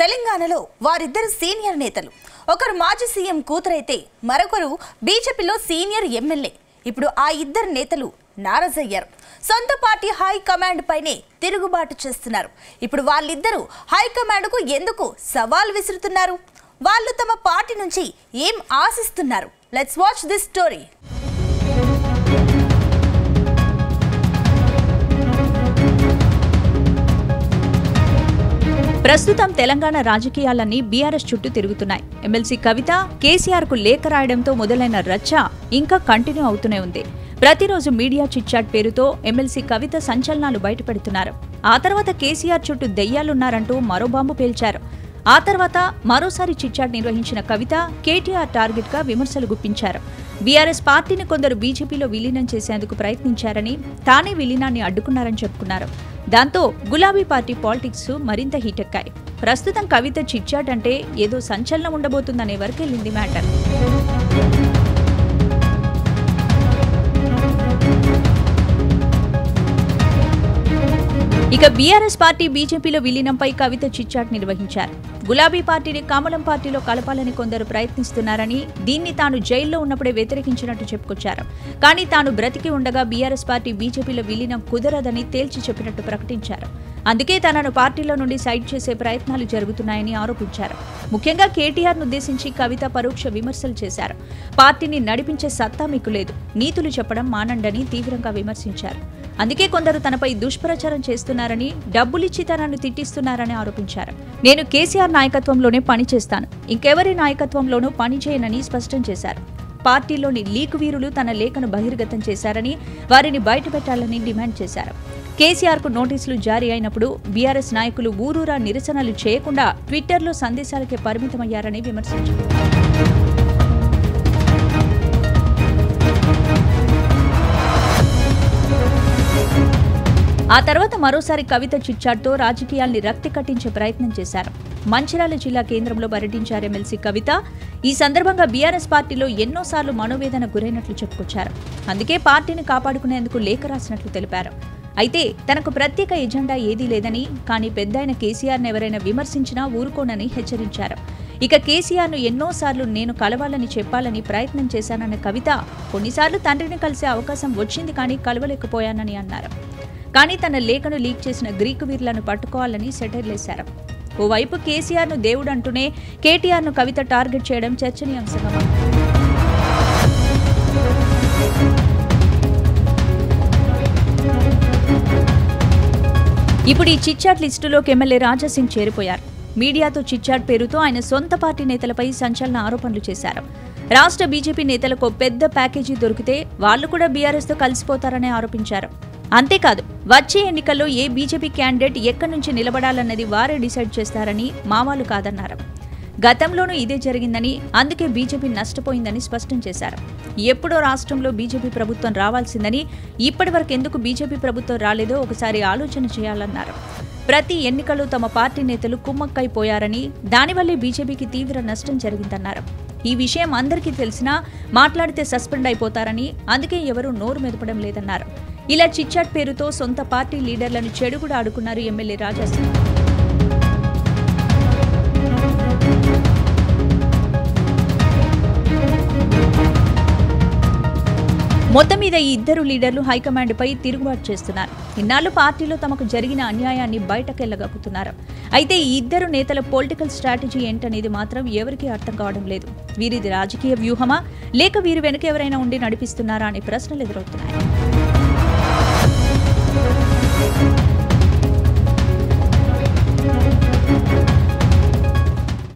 తెలంగాణలో వారిద్దరు సీనియర్ నేతలు. ఒకరు మాజీ సీఎం కూతురైతే మరొకరు బీజేపీలో సీనియర్ ఎమ్మెల్యే. ఇప్పుడు ఆ ఇద్దరు నేతలు నారాజయ్యారు. సొంత పార్టీ హై కమాండ్ పైనే తిరుగుబాటు చేస్తున్నారు. ఇప్పుడు వాళ్ళిద్దరూ హై కమాండ్కు ఎందుకు సవాల్ విసురుతున్నారు? వాళ్ళు తమ పార్టీ నుంచి ఏం ఆశిస్తున్నారు? Let's watch this story. ప్రస్తుతం తెలంగాణ రాజకీయాలన్నీ బీఆర్ఎస్ చుట్టూ తిరుగుతున్నాయి. ఎమ్మెల్సీ కవిత కేసీఆర్ కు లేఖ రాయడంతో మొదలైన రచ్చ ఇంకా కంటిన్యూ అవుతూనే ఉంది. ప్రతిరోజు మీడియా చిట్చాట్ పేరుతో ఎమ్మెల్సీ కవిత సంచలనాలు బయటపెడుతున్నారు. ఆ తర్వాత కేసీఆర్ చుట్టూ దెయ్యాలున్నారంటూ మరో బాంబు పేల్చారు. ఆ తర్వాత మరోసారి చిట్చాట్ నిర్వహించిన కవిత కేటీఆర్ టార్గెట్ గా విమర్శలు గుప్పించారు. బీఆర్ఎస్ పార్టీని కొందరు బీజేపీలో విలీనం చేసేందుకు ప్రయత్నించారని, తానే విలీనాన్ని అడ్డుకున్నారని చెప్పుకున్నారు. దాంతో గులాబీ పార్టీ పాలిటిక్స్ మరింత హీటెక్కాయి. ప్రస్తుతం కవిత చిట్చాట్ అంటే ఏదో సంచలనం ఉండబోతుందనే వరకెళ్ళింది మ్యాటర్. ఇక బీఆర్ఎస్ పార్టీ బీజేపీలో విలీనంపై కవిత చిట్చాట్ నిర్వహించారు. గులాబీ పార్టీని కమలం పార్టీలో కలపాలని కొందరు ప్రయత్నిస్తున్నారని, దీన్ని తాను జైల్లో ఉన్నప్పుడే వ్యతిరేకించినట్టు చెప్పుకొచ్చారు. కానీ తాను బ్రతికి ఉండగా బీఆర్ఎస్ పార్టీ బీజేపీలో విలీనం కుదరదని తేల్చి చెప్పినట్టు ప్రకటించారు. అందుకే తనను పార్టీలో నుండి సైడ్ చేసే ప్రయత్నాలు జరుగుతున్నాయని ఆరోపించారు. ముఖ్యంగా కేటీఆర్ను ఉద్దేశించి కవిత పరోక్ష విమర్శలు చేశారు. పార్టీని నడిపించే సత్తా మీకు లేదు, నీతులు చెప్పడం మానండని తీవ్రంగా విమర్శించారు. అందుకే కొందరు తనపై దుష్ప్రచారం చేస్తున్నారని, డబ్బులిచ్చి తనను తిట్టిస్తున్నారని ఆరోపించారు. నేను కేసీఆర్ నాయకత్వంలోనే పనిచేస్తాను, ఇంకెవరి నాయకత్వంలోనూ పనిచేయనని స్పష్టం చేశారు. పార్టీలోని లీకు వీరులు తన లేఖను బహిర్గతం చేశారని, వారిని బయటపెట్టాలని డిమాండ్ చేశారు. కేసీఆర్ కు నోటీసులు జారీ అయినప్పుడు బీఆర్ఎస్ నాయకులు ఊరూరా నిరసనలు చేయకుండా ట్విట్టర్లో సందేశాలకే పరిమితమయ్యారని విమర్శించారు. ఆ తర్వాత మరోసారి కవిత చిట్చాట్తో రాజకీయాల్ని రక్తి కట్టించే ప్రయత్నం చేశారు. మంచిర్యాల జిల్లా కేంద్రంలో పర్యటించారు ఎమ్మెల్సీ కవిత. ఈ సందర్భంగా బీఆర్ఎస్ పార్టీలో ఎన్నోసార్లు మనోవేదన గురైనట్లు చెప్పుకొచ్చారు. అందుకే పార్టీని కాపాడుకునేందుకు లేఖ రాసినట్లు తెలిపారు. అయితే తనకు ప్రత్యేక ఎజెండా ఏదీ లేదని, కానీ పెద్దయిన కేసీఆర్ను ఎవరైనా విమర్శించినా ఊరుకోనని హెచ్చరించారు. ఇక కేసీఆర్ను ఎన్నోసార్లు నేను కలవాలని చెప్పాలని ప్రయత్నం చేశానన్న కవిత, కొన్నిసార్లు తండ్రిని కలిసే అవకాశం వచ్చింది కానీ కలవలేకపోయానని అన్నారు. కానీ తన లేఖను లీక్ చేసిన గ్రీకు వీరులను పట్టుకోవాలని సెటైర్లేశారు. ఓవైపు కేసీఆర్ను దేవుడు అంటూనే కేటీఆర్ను కవిత టార్గెట్ చేయడం చర్చనీయాంశంగా మారింది. ఇప్పుడు ఈ చిట్చాట్ లిస్టులోకి ఎమ్మెల్యే రాజాసింగ్ చేరిపోయారు. మీడియాతో చిట్చాట్ పేరుతో ఆయన సొంత పార్టీ నేతలపై సంచలన ఆరోపణలు చేశారు. రాష్ట్ర బీజేపీ నేతలకు పెద్ద ప్యాకేజీ దొరికితే వాళ్లు కూడా బీఆర్ఎస్తో కలిసిపోతారని ఆరోపించారు. అంతేకాదు, వచ్చే ఎన్నికల్లో ఏ బీజేపీ క్యాండిడేట్ ఎక్కడి నుంచి నిలబడాలన్నది వారే డిసైడ్ చేస్తారని, మావాలు కాదన్నారు. గతంలోనూ ఇదే జరిగిందని, అందుకే బీజేపీ నష్టపోయిందని స్పష్టం చేశారు. ఎప్పుడో రాష్ట్రంలో బీజేపీ ప్రభుత్వం రావాల్సిందని, ఇప్పటివరకు ఎందుకు బీజేపీ ప్రభుత్వం రాలేదో ఒకసారి ఆలోచన చేయాలన్నారు. ప్రతి ఎన్నికల్లో తమ పార్టీ నేతలు కుమ్మక్కైపోయారని, దానివల్లే బీజేపీకి తీవ్ర నష్టం జరిగిందన్నారు. ఈ విషయం అందరికీ తెలిసినా మాట్లాడితే సస్పెండ్ అయిపోతారని, అందుకే ఎవరూ నోరు మెదపడం లేదన్నారు. ఇలా చిట్చాట్ పేరుతో సొంత పార్టీ లీడర్లను చెడుగుడు ఆడుకున్నారు ఎమ్మెల్యే రాజాసింగ్. మొత్తం మీద ఈ ఇద్దరు లీడర్లు హైకమాండ్పై తిరుగుబాటు చేస్తున్నారు. ఇన్నాళ్లు పార్టీలో తమకు జరిగిన అన్యాయాన్ని బయటకెళ్లగక్కుతున్నారు. అయితే ఈ ఇద్దరు నేతల పొలిటికల్ స్ట్రాటజీ ఏంటనేది మాత్రం ఎవరికీ అర్థం కావడం లేదు. వీరిది రాజకీయ వ్యూహమా, లేక వీరి వెనుక ఎవరైనా ఉండి నడిపిస్తున్నారా అనే ప్రశ్నలు ఎదురవుతున్నాయి.